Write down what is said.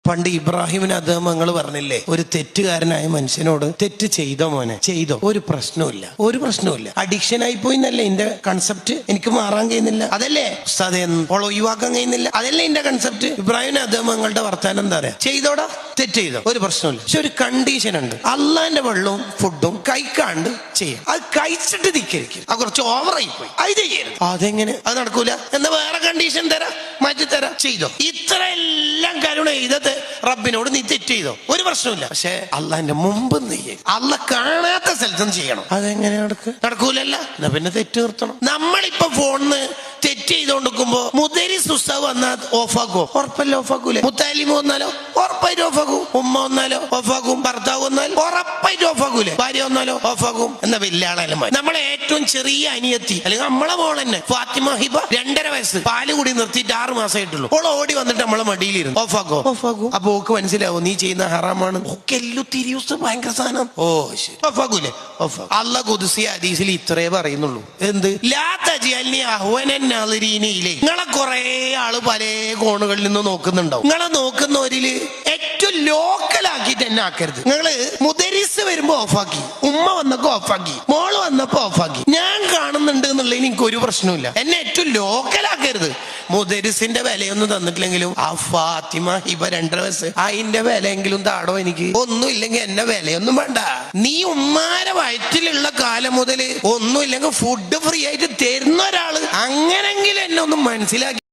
പണ്ട് ഇബ്രാഹിമിന് അദ്ദേഹങ്ങൾ പറഞ്ഞില്ലേ, ഒരു തെറ്റുകാരനായ മനുഷ്യനോട് തെറ്റ് ചെയ്തോ മോനെ, ചെയ്തോ, ഒരു പ്രശ്നവുമില്ല അഡിക്ഷൻ ആയി പോയിന്നല്ലേ എന്റെ കൺസെപ്റ്റ്, എനിക്ക് മാറാൻ കഴിയുന്നില്ല, അതല്ലേ ഉസ്താദേ ഒഴിവാക്കാൻ കഴിയുന്നില്ല, അതല്ലേ എന്റെ കൺസെപ്റ്റ്. ഇബ്രാഹിമിന് അദ്ദേഹങ്ങളുടെ വർത്താനം എന്താ പറയാ, ചെയ്തോടാ, തെറ്റ് ചെയ്തോ, ഒരു പ്രശ്നമില്ല, പക്ഷെ ഒരു കണ്ടീഷൻ ഉണ്ട്, അള്ളാന്റെ വെള്ളവും ഫുഡും കഴിക്കാണ്ട് ചെയ്യാം, അത് കഴിച്ചിട്ട് ധിക്കരിക്കും, അത് കുറച്ച് ഓവറായി പോയി, അത് ചെയ്യരുത്. അതെങ്ങനെ, അത് നടക്കൂല, എന്നാ വേറെ കണ്ടീഷൻ തരാം, മാറ്റി തരാം, ചെയ്തോ. ഇത്ര എല്ലാം കരുണ ചെയ്തത് റബ്ബിനോട് നീ തെറ്റ് ചെയ്തോ, ഒരു പ്രശ്നമില്ല, പക്ഷെ അള്ളാന്റെ മുമ്പ് നീ അള്ള കാണാത്ത സ്ഥലത്തും ചെയ്യണം. അതെങ്ങനെ നടക്കൂലല്ല, എന്നാ പിന്നെ തെറ്റ് നിർത്തണം. നമ്മളിപ്പോ ഫോണിന് തെറ്റ് ചെയ്തോണ്ടിരിക്കുമ്പോ മുദരിസ് ഉസ്താദ് വന്നാൽ ഓഫാക്കോ? ഉറപ്പല്ല ഓഫാക്കൂലേ. മുത്താലിമ വന്നാലോ ഉറപ്പായിട്ട് ഓഫാക്കും. ഉമ്മ വന്നാലോ ഓഫാക്കും. ഭർത്താവ് വന്നാൽ ഉറപ്പായിട്ട് ഓഫാക്കൂലേ. ഭാര്യ വന്നാലോ ഓഫാക്കും. എന്നാ വലിയ ആളായാലും നമ്മളെ ഏറ്റവും ചെറിയ അനിയത്തി അല്ലെങ്കിൽ നമ്മളെ മോൾ തന്നെ ഫാത്തിമ ഹിബ 2.5 വയസ്സ്, പാല് കൂടി നിർത്തിയിട്ട് 6 മാസമായിട്ടുള്ളൂ. ഓൾ ഓടി വന്നിട്ട് നമ്മളെ മടിയിലിരുന്നു, ഓഫാക്കോ? ഓഫാക്കും. അപ്പൊ ഓക്ക് മനസ്സിലാവും നീ ചെയ്യുന്ന ഹറാമാണ്, ഒക്കെ എല്ലാം തിരിയൂസ് ഭയങ്കര സാധനം. ഓ ശരി, ഓഫാക്കൂലേ? ഓഫാക്കും. അല്ലാഹു ഖുദ്സി ഹദീസിൽ ഇത്രേ പറയുന്നുള്ളൂ, എന്ത്, ലാ തജ്അൽനി അഹ്വനൻ നാളിരീനയിലെ. നിങ്ങളെ കുറെ ആള് പല കോണുകളിൽ നിന്ന് നോക്കുന്നുണ്ടാവും, നിങ്ങളെ നോക്കുന്നവരില് ഏറ്റവും ലോക്കലാക്കിയിട്ട് എന്നെ ആക്കരുത്. നിങ്ങള് മുദരിസ് വരുമ്പോ ഓഫാക്കി, ഉമ്മ വന്നപ്പോ ഓഫാക്കി, മോള് വന്നപ്പോ ഓഫാക്കി, ഞാൻ കാണുന്നുണ്ട് എന്നുള്ളതിന് എനിക്ക് ഒരു പ്രശ്നമില്ല, എന്നെ ഏറ്റവും ലോക്കലാക്കരുത്. മുദരിസിന്റെ വിലയൊന്നും തന്നിട്ടില്ലെങ്കിലും ആ ഫാത്തിമ ഹിബ 2.5 വയസ്സ് അതിന്റെ വിലയെങ്കിലും താടോ. എനിക്ക് ഒന്നും ഇല്ലെങ്കിൽ എന്നെ വിലയൊന്നും വേണ്ട. നീ ഉമ്മാരെ വയറ്റിലുള്ള കാലം മുതൽ ഒന്നും ഇല്ലെങ്കിൽ ഫുഡ് ഫ്രീ ആയിട്ട് തരുന്ന ഒരാള്, അങ്ങനെങ്കിലും എന്നെ ഒന്നും മനസ്സിലാക്കി